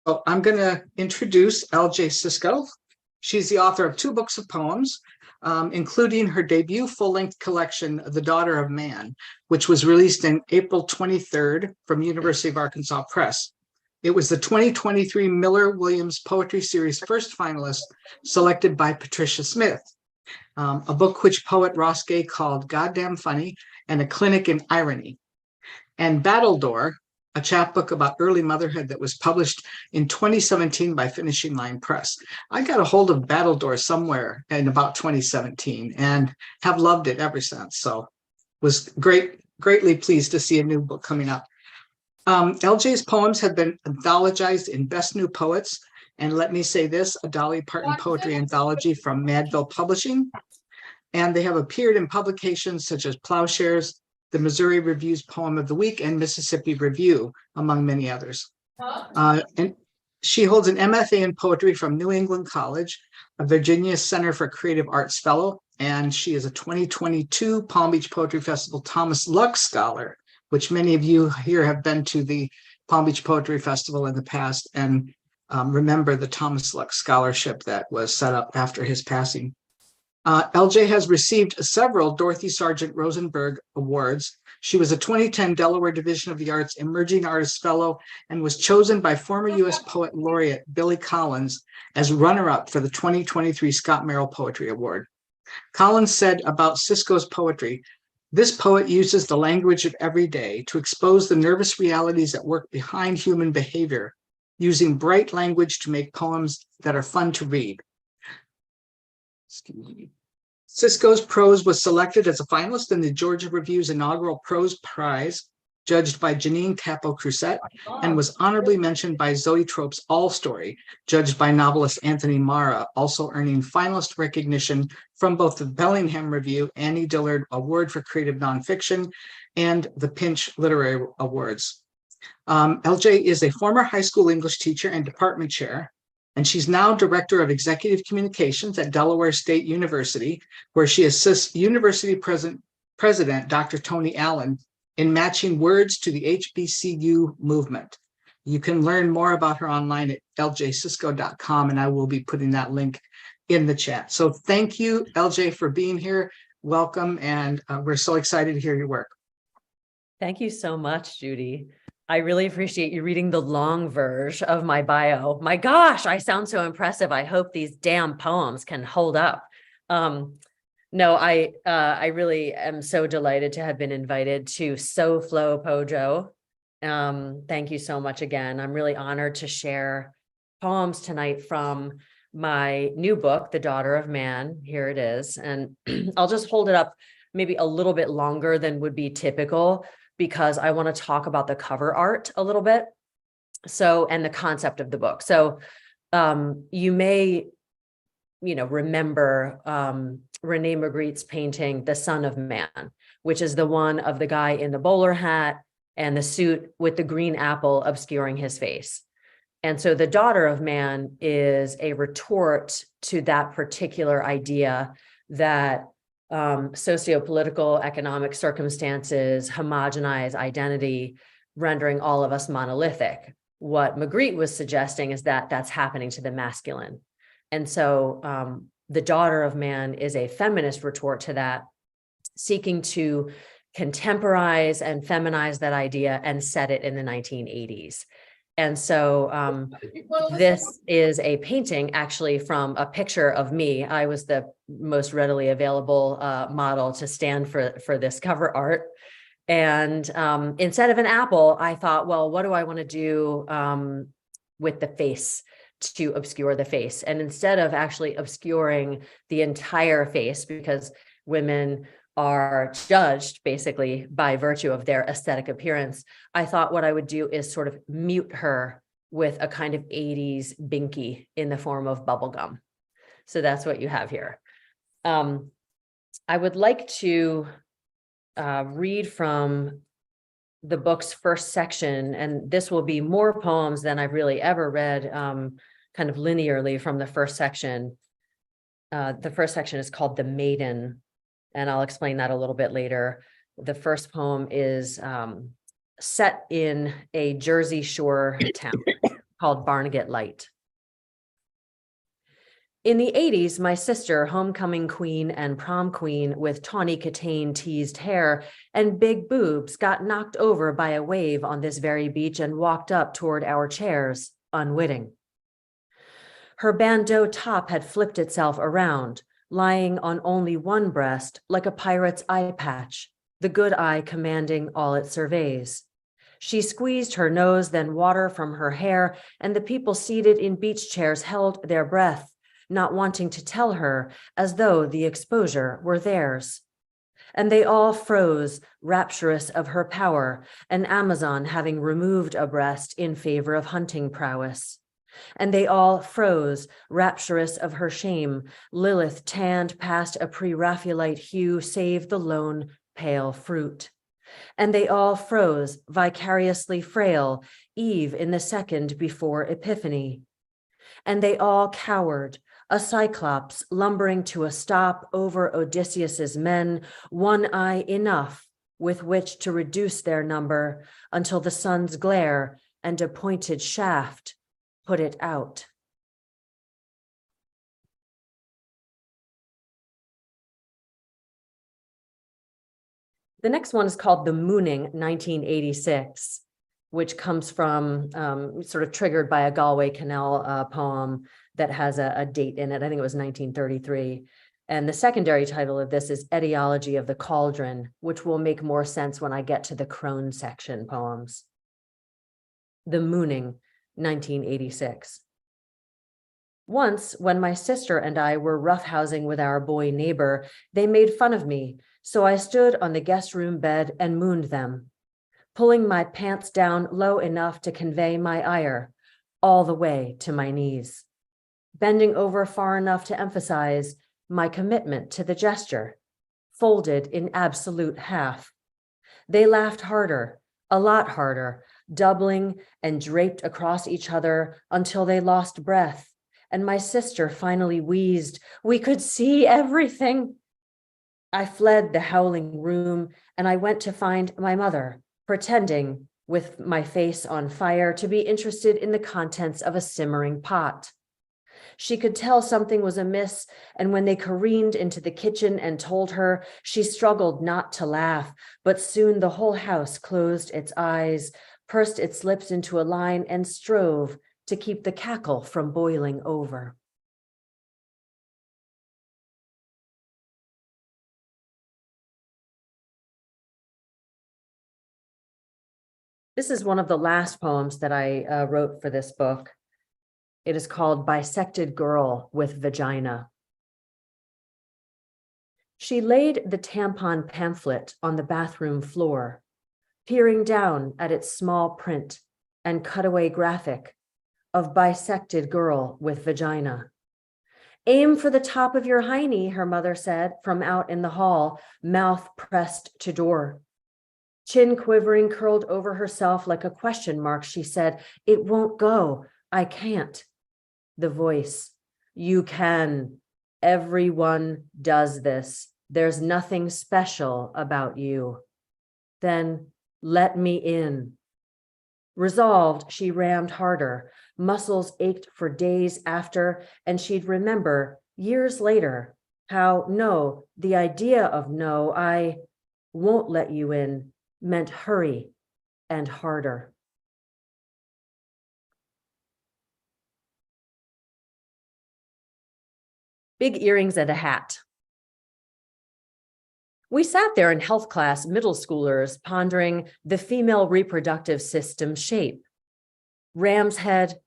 So I'm going to introduce LJ Sysko. She's the author of 2 books of poems, including her debut full-length collection, The Daughter of Man, which was released in April 23rd from University of Arkansas Press. It was the 2023 Miller-Williams Poetry Series first finalist, selected by Patricia Smith, a book which poet Ross Gay called Goddamn Funny and a Clinic in Irony. And Battledore, a chapbook about early motherhood that was published in 2017 by Finishing Line Press. I got a hold of Battledore somewhere in about 2017 and have loved it ever since. So was greatly pleased to see a new book coming up. LJ's poems have been anthologized in Best New Poets, and let me say this, a Dolly Parton poetry anthology from Madville Publishing. And they have appeared in publications such as Plowshares, the Missouri Review's Poem of the Week, and Mississippi Review, among many others. And she holds an MFA in poetry from New England College, a Virginia Center for Creative Arts Fellow, and she is a 2022 Palm Beach Poetry Festival Thomas Luck Scholar, which many of you here have been to the Palm Beach Poetry Festival in the past and remember the Thomas Luck Scholarship that was set up after his passing. LJ has received several Dorothy Sargent Rosenberg Awards. She was a 2010 Delaware Division of the Arts Emerging Artist Fellow and was chosen by former U.S. Poet Laureate Billy Collins as runner-up for the 2023 Scott Merrill Poetry Award. Collins said about Sysko's poetry, "This poet uses the language of every day to expose the nervous realities that work behind human behavior, using bright language to make poems that are fun to read." Sysko's prose was selected as a finalist in the Georgia Review's inaugural Prose Prize, judged by Janine Capo-Crusette, and was honorably mentioned by Zoe Trope's All Story, judged by novelist Anthony Mara, also earning finalist recognition from both the Bellingham Review, Annie Dillard Award for Creative Nonfiction, and the Pinch Literary Awards. LJ is a former high school English teacher and department chair, and she's now Director of Executive Communications at Delaware State University, where she assists University President Dr. Tony Allen in matching words to the HBCU movement. You can learn more about her online at ljsysko.com, and I will be putting that link in the chat. So thank you, LJ, for being here. Welcome, and we're so excited to hear your work. Thank you so much, Judy. I really appreciate you reading the long version of my bio. My gosh, I sound so impressive. I hope these damn poems can hold up. No, I really am so delighted to have been invited to SoFloPoJo. Thank you so much again. I'm really honored to share poems tonight from my new book, The Daughter of Man. Here it is. And I'll just hold it up maybe a little bit longer than would be typical, because I want to talk about the cover art a little bit. So, and the concept of the book. So you may, remember René Magritte's painting, The Son of Man, which is the one of the guy in the bowler hat and the suit with the green apple obscuring his face. And so The Daughter of Man is a retort to that particular idea that socio-political, economic circumstances homogenize identity, rendering all of us monolithic. What Magritte was suggesting is that that's happening to the masculine. And so The Daughter of Man is a feminist retort to that, seeking to contemporize and feminize that idea and set it in the 1980s. And so this is a painting actually from a picture of me. I was the most readily available model to stand for this cover art. And instead of an apple, I thought, well, what do I want to do with the face to obscure the face? And instead of actually obscuring the entire face, because women are judged basically by virtue of their aesthetic appearance, I thought what I would do is sort of mute her with a kind of 80s binky in the form of bubblegum. So that's what you have here. I would like to read from the book's first section, and this will be more poems than I've really ever read kind of linearly from the first section. The first section is called The Maiden, and I'll explain that a little bit later. The first poem is set in a Jersey Shore town called Barnegat Light. In the 80s, my sister, homecoming queen and prom queen with tawny katane teased hair and big boobs, got knocked over by a wave on this very beach and walked up toward our chairs, unwitting. Her bandeau top had flipped itself around, lying on only one breast like a pirate's eye patch, the good eye commanding all it surveys. She squeezed her nose, then water from her hair, and the people seated in beach chairs held their breath, not wanting to tell her, as though the exposure were theirs. And they all froze, rapturous of her power, an Amazon having removed a breast in favor of hunting prowess. And they all froze, rapturous of her shame, Lilith tanned past a pre-Raphaelite hue, save the lone pale fruit. And they all froze, vicariously frail, Eve in the second before Epiphany. And they all cowered, a cyclops lumbering to a stop over Odysseus's men, one eye enough with which to reduce their number until the sun's glare and a pointed shaft put it out. The next one is called The Mooning, 1986, which comes from sort of triggered by a Galway Canal poem that has a date in it. I think it was 1933. And the secondary title of this is Etiology of the Cauldron, which will make more sense when I get to the crone section poems. The Mooning, 1986. Once, when my sister and I were roughhousing with our boy neighbor, they made fun of me, so I stood on the guest room bed and mooned them, pulling my pants down low enough to convey my ire, all the way to my knees, bending over far enough to emphasize my commitment to the gesture, folded in absolute half. They laughed harder, a lot harder, doubling and draped across each other until they lost breath, and my sister finally wheezed, "We could see everything." I fled the howling room and I went to find my mother, pretending, with my face on fire, to be interested in the contents of a simmering pot. She could tell something was amiss, and when they careened into the kitchen and told her, she struggled not to laugh, but soon the whole house closed its eyes, pursed its lips into a line, and strove to keep the cackle from boiling over. This is one of the last poems that I wrote for this book. It is called Bisected Girl with Vagina. She laid the tampon pamphlet on the bathroom floor, peering down at its small print and cutaway graphic of bisected girl with vagina. "Aim for the top of your hiney," her mother said from out in the hall, mouth pressed to door. Chin quivering, curled over herself like a question mark, she said, "It won't go. I can't." The voice, "You can. Everyone does this. There's nothing special about you." Then, "Let me in." Resolved, she rammed harder. Muscles ached for days after, and she'd remember years later how no, the idea of no, I won't let you in, meant hurry and harder. Big earrings and a hat. We sat there in health class, middle schoolers, pondering the female reproductive system shape. Ram's head,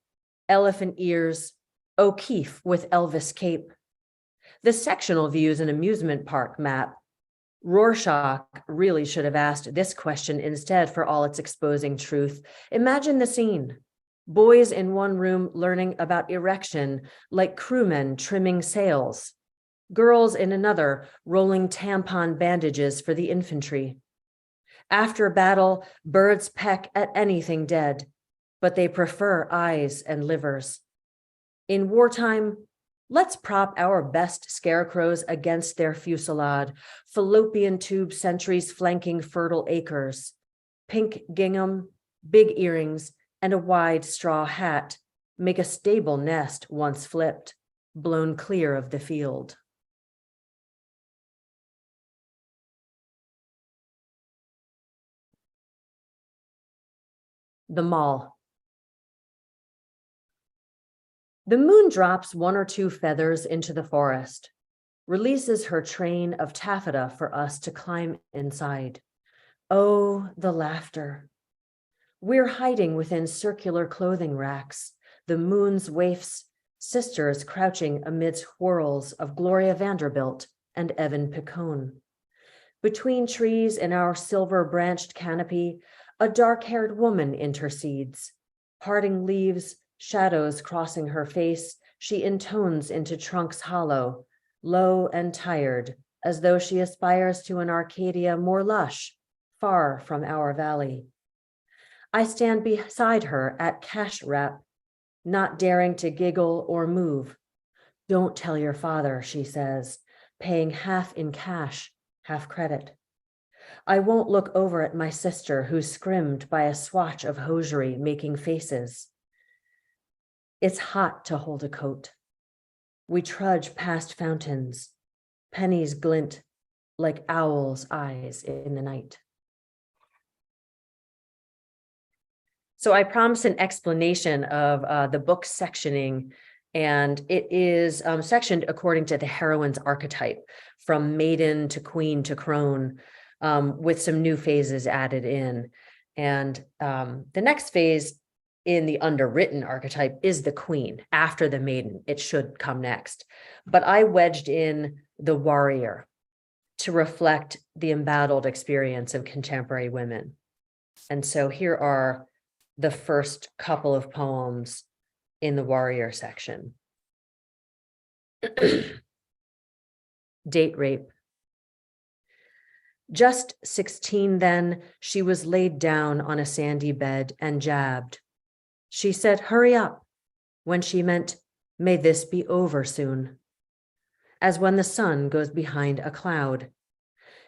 elephant ears, O'Keefe with Elvis cape. The sectional views an amusement park map. Rorschach really should have asked this question instead, for all its exposing truth. Imagine the scene. Boys in one room learning about erection like crewmen trimming sails. Girls in another rolling tampon bandages for the infantry. After battle, birds peck at anything dead, but they prefer eyes and livers. In wartime, let's prop our best scarecrows against their fusillade, fallopian tube sentries flanking fertile acres, pink gingham, big earrings, and a wide straw hat, make a stable nest once flipped, blown clear of the field. The mall. The moon drops one or two feathers into the forest, releases her train of taffeta for us to climb inside. Oh, the laughter. We're hiding within circular clothing racks, the moon's waifs, sisters crouching amidst whirls of Gloria Vanderbilt and Evan Picone. Between trees in our silver-branched canopy, a dark-haired woman intercedes. Parting leaves, shadows crossing her face, she intones into trunks hollow, low and tired, as though she aspires to an Arcadia more lush, far from our valley. I stand beside her at cash wrap, not daring to giggle or move. Don't tell your father, she says, paying half in cash, half credit. I won't look over at my sister who's scrimmed by a swatch of hosiery making faces. It's hot to hold a coat. We trudge past fountains. Pennies glint like owls' eyes in the night. So I promised an explanation of the book sectioning, and it is sectioned according to the heroine's archetype, from maiden to queen to crone, with some new phases added in. And the next phase in the underwritten archetype is the queen. After the maiden, it should come next. But I wedged in the warrior to reflect the embattled experience of contemporary women. And so here are the first couple of poems in the warrior section. Date rape. Just 16 then, she was laid down on a sandy bed and jabbed. She said, hurry up, when she meant, may this be over soon. As when the sun goes behind a cloud.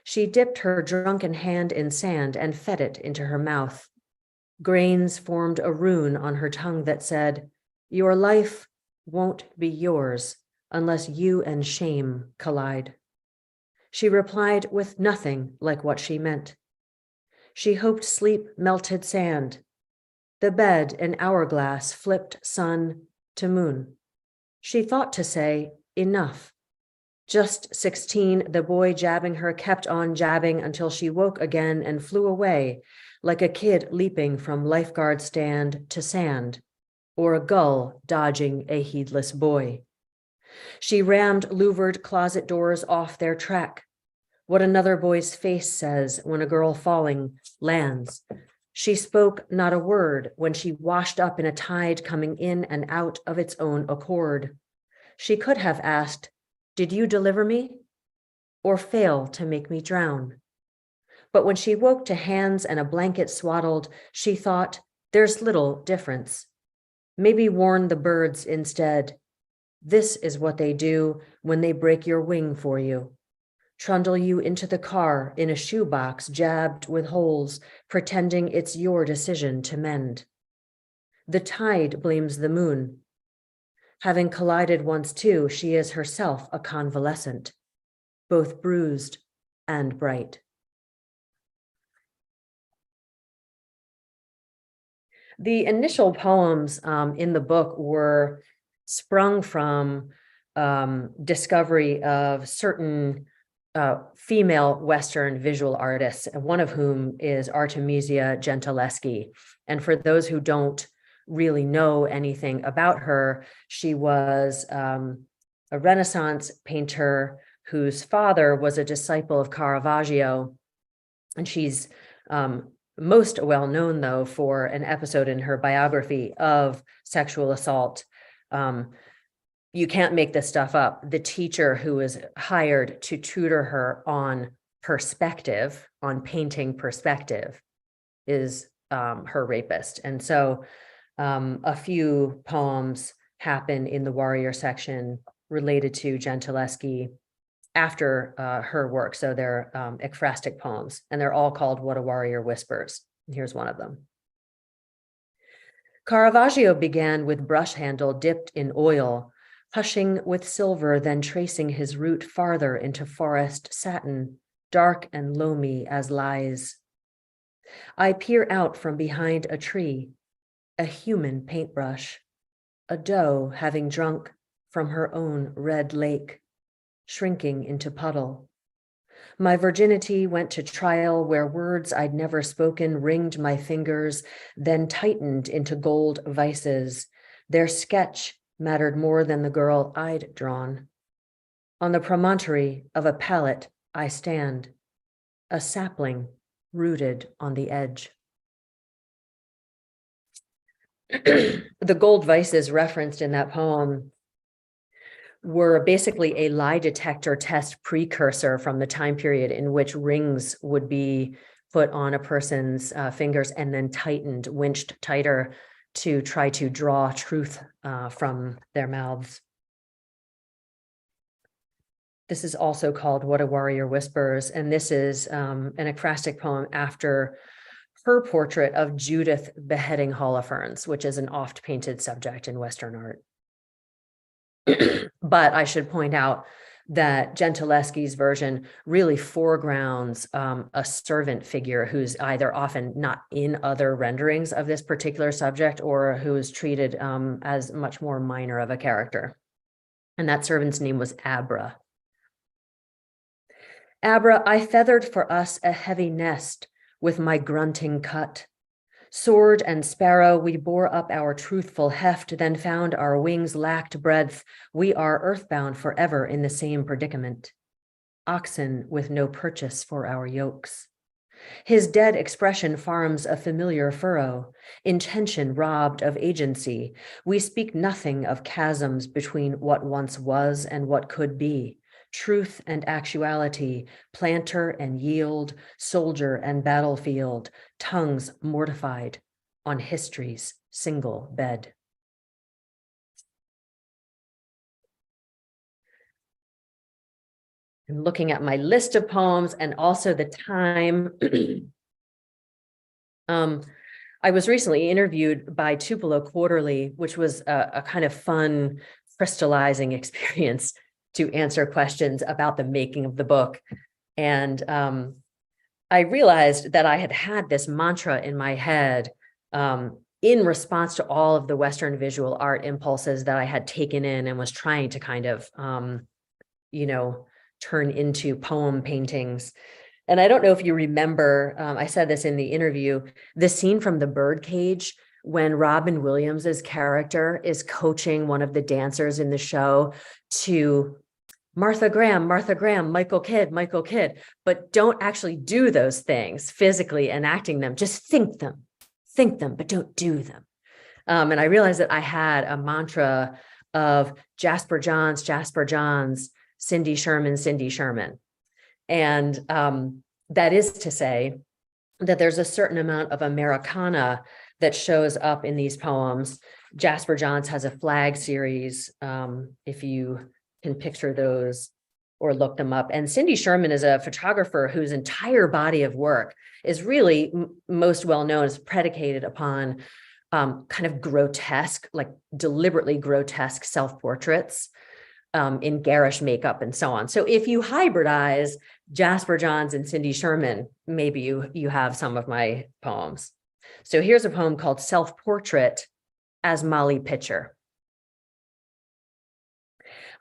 She dipped her drunken hand in sand and fed it into her mouth. Grains formed a rune on her tongue that said, your life won't be yours unless you and shame collide. She replied with nothing like what she meant. She hoped sleep melted sand. The bed an hourglass flipped sun to moon. She thought to say, enough. Just 16, the boy jabbing her kept on jabbing until she woke again and flew away, like a kid leaping from lifeguard stand to sand, or a gull dodging a heedless boy. She rammed louvered closet doors off their track. What another boy's face says when a girl falling lands. She spoke not a word when she washed up in a tide coming in and out of its own accord. She could have asked, did you deliver me? Or fail to make me drown? But when she woke to hands and a blanket swaddled, she thought, there's little difference. Maybe warn the birds instead. This is what they do when they break your wing for you. Trundle you into the car in a shoebox jabbed with holes, pretending it's your decision to mend. The tide blames the moon. Having collided once too, she is herself a convalescent, both bruised and bright. The initial poems in the book were sprung from discovery of certain female Western visual artists, one of whom is Artemisia Gentileschi. And for those who don't really know anything about her, she was a Renaissance painter whose father was a disciple of Caravaggio. And she's most well known, though, for an episode in her biography of sexual assault. You can't make this stuff up. The teacher who was hired to tutor her on perspective, on painting perspective, is her rapist. And so a few poems happen in the warrior section related to Gentileschi after her work. So they're ekphrastic poems, and they're all called What a Warrior Whispers. And here's one of them. Caravaggio began with brush handle dipped in oil, hushing with silver, then tracing his route farther into forest satin, dark and loamy as lies. I peer out from behind a tree, a human paintbrush, a doe having drunk from her own red lake, shrinking into puddle. My virginity went to trial where words I'd never spoken ringed my fingers, then tightened into gold vices. Their sketch mattered more than the girl I'd drawn. On the promontory of a pallet, I stand, a sapling rooted on the edge. The gold vices referenced in that poem were basically a lie detector test precursor from the time period in which rings would be put on a person's fingers and then tightened, winched tighter to try to draw truth from their mouths. This is also called What a Warrior Whispers, and this is an ekphrastic poem after her portrait of Judith beheading Holofernes, which is an oft-painted subject in Western art. But I should point out that Gentileschi's version really foregrounds a servant figure who's either often not in other renderings of this particular subject or who is treated as much more minor of a character. And that servant's name was Abra. Abra, I feathered for us a heavy nest with my grunting cut. Sword and sparrow, we bore up our truthful heft, then found our wings lacked breadth. We are earthbound forever in the same predicament. Oxen with no purchase for our yokes. His dead expression farms a familiar furrow, intention robbed of agency. We speak nothing of chasms between what once was and what could be. Truth and actuality, planter and yield, soldier and battlefield, tongues mortified on history's single bed. I'm looking at my list of poems and also the time. I was recently interviewed by Tupelo Quarterly, which was a kind of fun, crystallizing experience to answer questions about the making of the book. And I realized that I had this mantra in my head in response to all of the Western visual art impulses that I had taken in and was trying to kind of, turn into poem paintings. And I don't know if you remember, I said this in the interview, the scene from The Birdcage when Robin Williams's character is coaching one of the dancers in the show to Martha Graham, Michael Kidd, but don't actually do those things physically enacting them. Just think them, but don't do them. And I realized that I had a mantra of Jasper Johns, Cindy Sherman. And that is to say that there's a certain amount of Americana that shows up in these poems. Jasper Johns has a flag series, if you can picture those or look them up. And Cindy Sherman is a photographer whose entire body of work is really most well known as predicated upon kind of grotesque, like deliberately grotesque self-portraits in garish makeup and so on. So if you hybridize Jasper Johns and Cindy Sherman, maybe you have some of my poems. So here's a poem called Self-Portrait as Molly Pitcher.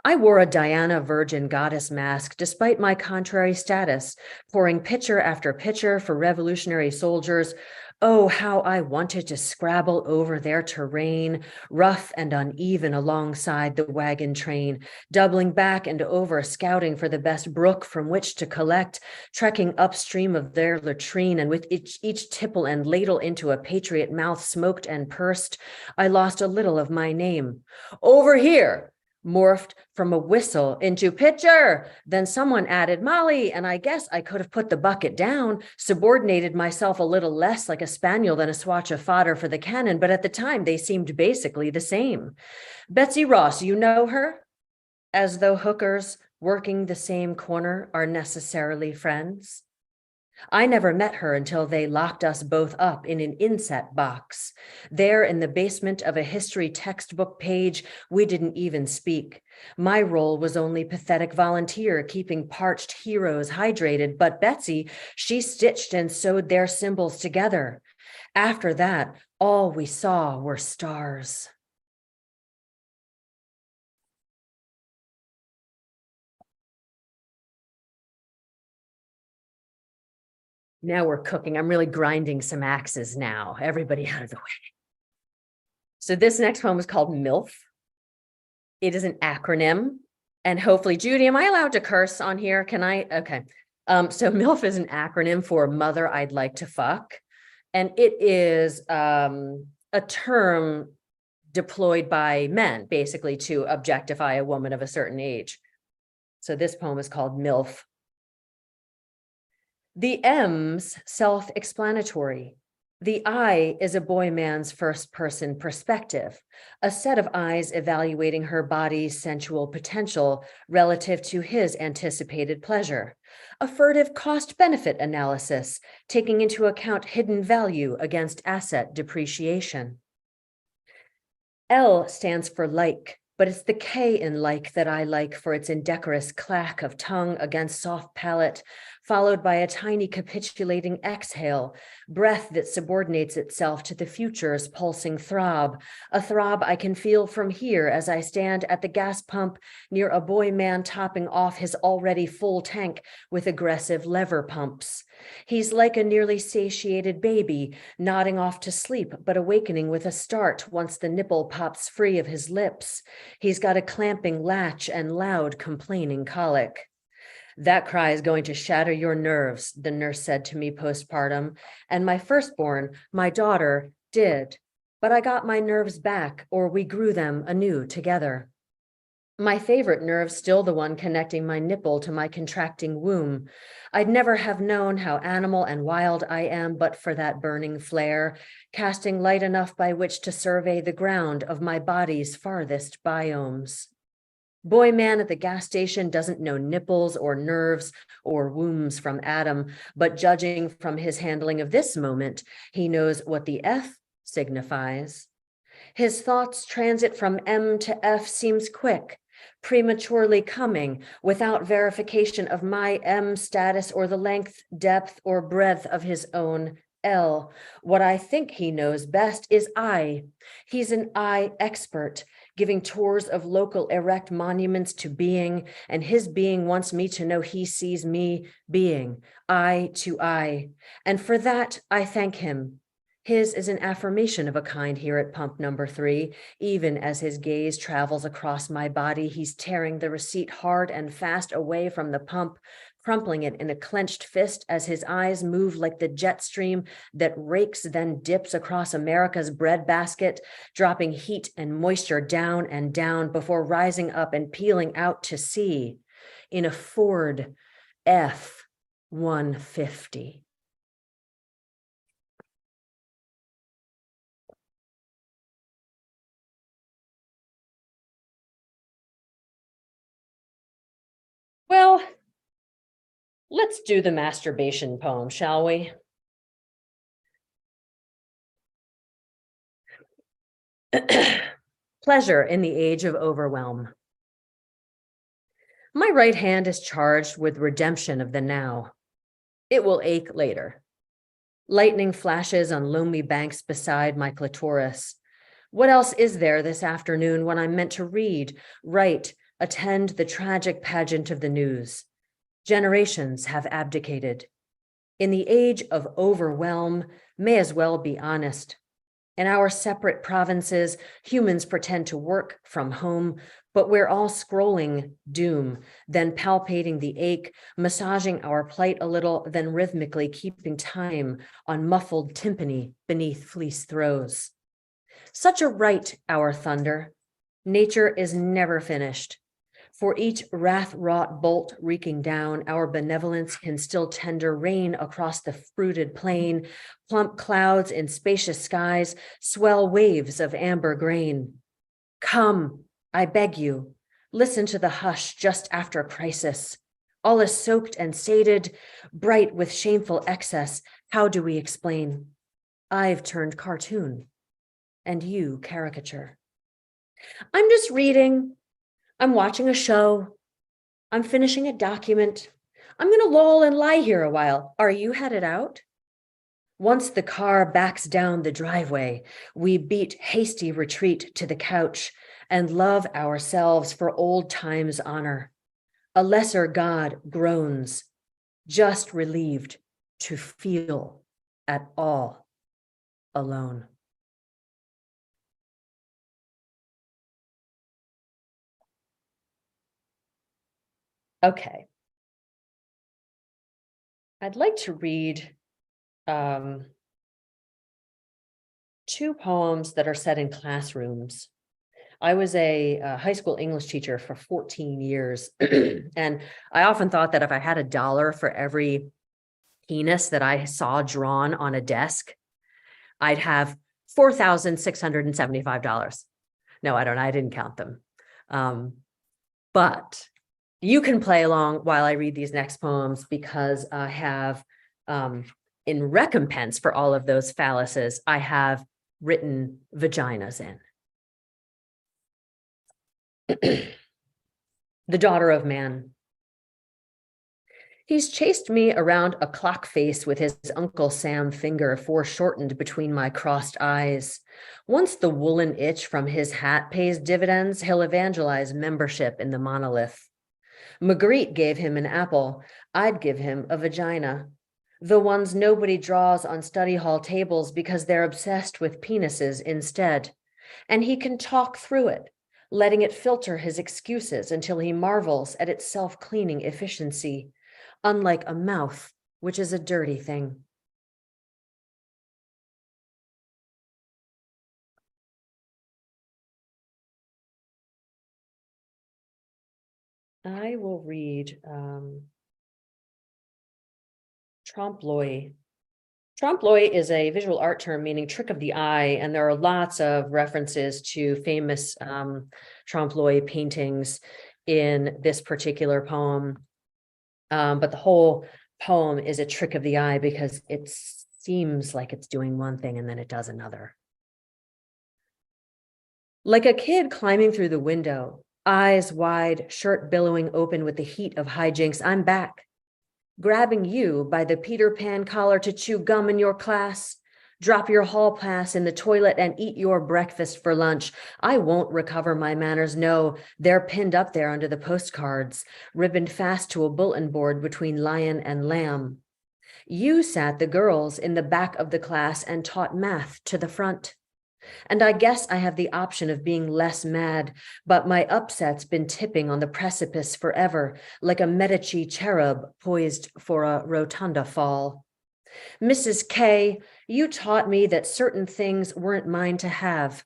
I wore a Diana Virgin goddess mask despite my contrary status, pouring pitcher after pitcher for revolutionary soldiers. Oh, how I wanted to scrabble over their terrain, rough and uneven alongside the wagon train, doubling back and over, scouting for the best brook from which to collect, trekking upstream of their latrine, and with each tipple and ladle into a patriot mouth smoked and pursed, I lost a little of my name. Over here! Morphed from a whistle into pitcher. Then someone added Molly, and I guess I could have put the bucket down, subordinated myself a little less like a spaniel than a swatch of fodder for the cannon, but at the time they seemed basically the same. Betsy Ross, you know her? As though hookers working the same corner are necessarily friends. I never met her until they locked us both up in an inset box. There in the basement of a history textbook page, we didn't even speak. My role was only pathetic volunteer, keeping parched heroes hydrated, but Betsy, she stitched and sewed their symbols together. After that, all we saw were stars. Now we're cooking. I'm really grinding some axes now. Everybody out of the way. So this next one was called MILF. It is an acronym. And hopefully, Judy, am I allowed to curse on here? Can I? Okay. So MILF is an acronym for Mother I'd Like to Fuck. And it is a term deployed by men, basically, to objectify a woman of a certain age. So this poem is called MILF. The M's self-explanatory. The I is a boy man's first-person perspective, a set of eyes evaluating her body's sensual potential relative to his anticipated pleasure, a furtive cost-benefit analysis, taking into account hidden value against asset depreciation. L stands for like, but it's the K in like that I like for its indecorous clack of tongue against soft palate, followed by a tiny capitulating exhale, breath that subordinates itself to the future's pulsing throb, a throb I can feel from here as I stand at the gas pump near a boy man topping off his already full tank with aggressive lever pumps. He's like a nearly satiated baby, nodding off to sleep, but awakening with a start once the nipple pops free of his lips. He's got a clamping latch and loud complaining colic. That cry is going to shatter your nerves, the nurse said to me postpartum, and my firstborn, my daughter, did. But I got my nerves back, or we grew them anew together. My favorite nerve still the one connecting my nipple to my contracting womb. I'd never have known how animal and wild I am but for that burning flare, casting light enough by which to survey the ground of my body's farthest biomes. Boy man at the gas station doesn't know nipples or nerves or wombs from Adam, but judging from his handling of this moment, he knows what the F signifies. His thoughts transit from M to F seems quick, prematurely coming without verification of my M status or the length, depth, or breadth of his own L. What I think he knows best is I. He's an I expert, giving tours of local erect monuments to being, and his being wants me to know he sees me being, I to I. And for that, I thank him. His is an affirmation of a kind here at pump number 3. Even as his gaze travels across my body, he's tearing the receipt hard and fast away from the pump, crumpling it in a clenched fist as his eyes move like the jet stream that rakes then dips across America's breadbasket, dropping heat and moisture down and down before rising up and peeling out to sea in a Ford F-150. Well, let's do the masturbation poem, shall we? Pleasure in the age of overwhelm. My right hand is charged with redemption of the now. It will ache later. Lightning flashes on lonely banks beside my clitoris. What else is there this afternoon when I'm meant to read, write, attend the tragic pageant of the news? Generations have abdicated. In the age of overwhelm, may as well be honest. In our separate provinces, humans pretend to work from home, but we're all scrolling doom, then palpating the ache, massaging our plight a little, then rhythmically keeping time on muffled timpani beneath fleece throws. Such a right, our thunder. Nature is never finished. For each wrath-wrought bolt reeking down, our benevolence can still tender rain across the fruited plain, plump clouds in spacious skies, swell waves of amber grain. Come, I beg you, listen to the hush just after crisis. All is soaked and sated, bright with shameful excess. How do we explain? I've turned cartoon, and you caricature. I'm just reading. I'm watching a show. I'm finishing a document. I'm going to loll and lie here a while. Are you headed out? Once the car backs down the driveway, we beat hasty retreat to the couch and love ourselves for old time's honor. A lesser God groans, just relieved to feel at all alone. Okay. I'd like to read two poems that are set in classrooms. I was a high school English teacher for 14 years, and I often thought that if I had $1 for every penis that I saw drawn on a desk, I'd have $4,675. No, I don't. I didn't count them. But you can play along while I read these next poems, because I have, in recompense for all of those phalluses, I have written vaginas in. The daughter of man. He's chased me around a clock face with his Uncle Sam finger foreshortened between my crossed eyes. Once the woolen itch from his hat pays dividends, he'll evangelize membership in the monolith. Magritte gave him an apple. I'd give him a vagina. The ones nobody draws on study hall tables because they're obsessed with penises instead. And he can talk through it, letting it filter his excuses until he marvels at its self-cleaning efficiency, unlike a mouth, which is a dirty thing. I will read trompe-l'oeil. Trompe-l'oeil is a visual art term meaning trick of the eye, and there are lots of references to famous trompe-l'oeil paintings in this particular poem. But the whole poem is a trick of the eye because it seems like it's doing one thing and then it does another. Like a kid climbing through the window, eyes wide, shirt billowing open with the heat of hijinks, I'm back, grabbing you by the Peter Pan collar to chew gum in your class, drop your hall pass in the toilet and eat your breakfast for lunch. I won't recover my manners. No, they're pinned up there under the postcards, ribboned fast to a bulletin board between lion and lamb. You sat the girls in the back of the class and taught math to the front. And I guess I have the option of being less mad, but my upset's been tipping on the precipice forever, like a Medici cherub poised for a rotunda fall. Mrs. K, you taught me that certain things weren't mine to have.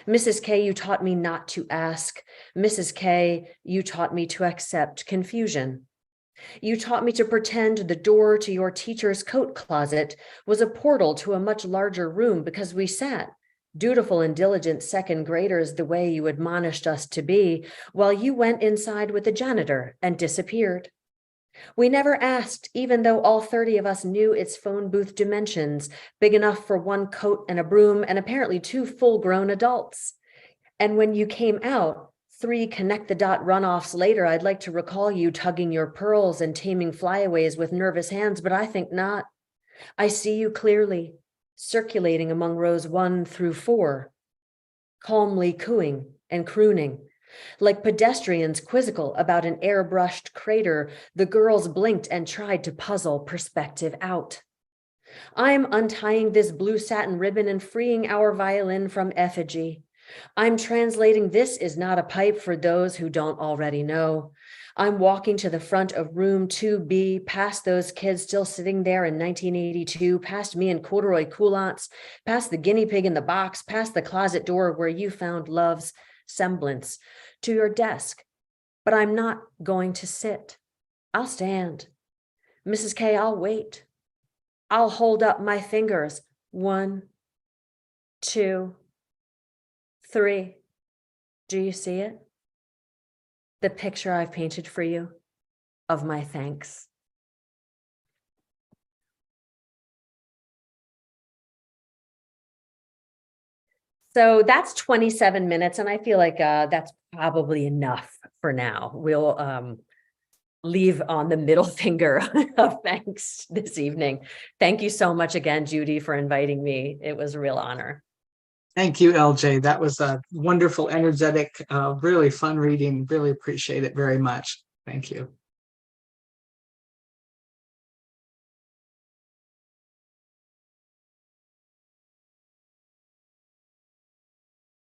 Mrs. K, you taught me not to ask. Mrs. K, you taught me to accept confusion. You taught me to pretend the door to your teacher's coat closet was a portal to a much larger room because we sat, dutiful and diligent second graders the way you admonished us to be, while you went inside with the janitor and disappeared. We never asked, even though all 30 of us knew its phone booth dimensions, big enough for one coat and a broom and apparently 2 full-grown adults. And when you came out, 3 connect-the-dot runoffs later, I'd like to recall you tugging your pearls and taming flyaways with nervous hands, but I think not. I see you clearly, circulating among rows 1 through 4, calmly cooing and crooning. Like pedestrians quizzical about an airbrushed crater, the girls blinked and tried to puzzle perspective out. I'm untying this blue satin ribbon and freeing our violin from effigy. I'm translating this is not a pipe for those who don't already know. I'm walking to the front of room 2B, past those kids still sitting there in 1982, past me in corduroy culottes, past the guinea pig in the box, past the closet door where you found love's semblance, to your desk. But I'm not going to sit. I'll stand. Mrs. K, I'll wait. I'll hold up my fingers. 1, 2, 3. Do you see it? The picture I've painted for you. of my thanks. So that's 27 minutes, and I feel like that's probably enough for now. We'll leave on the middle finger of thanks this evening. Thank you so much again, Judy, for inviting me. It was a real honor. Thank you, LJ. That was a wonderful, energetic, really fun reading. Really appreciate it very much. Thank you.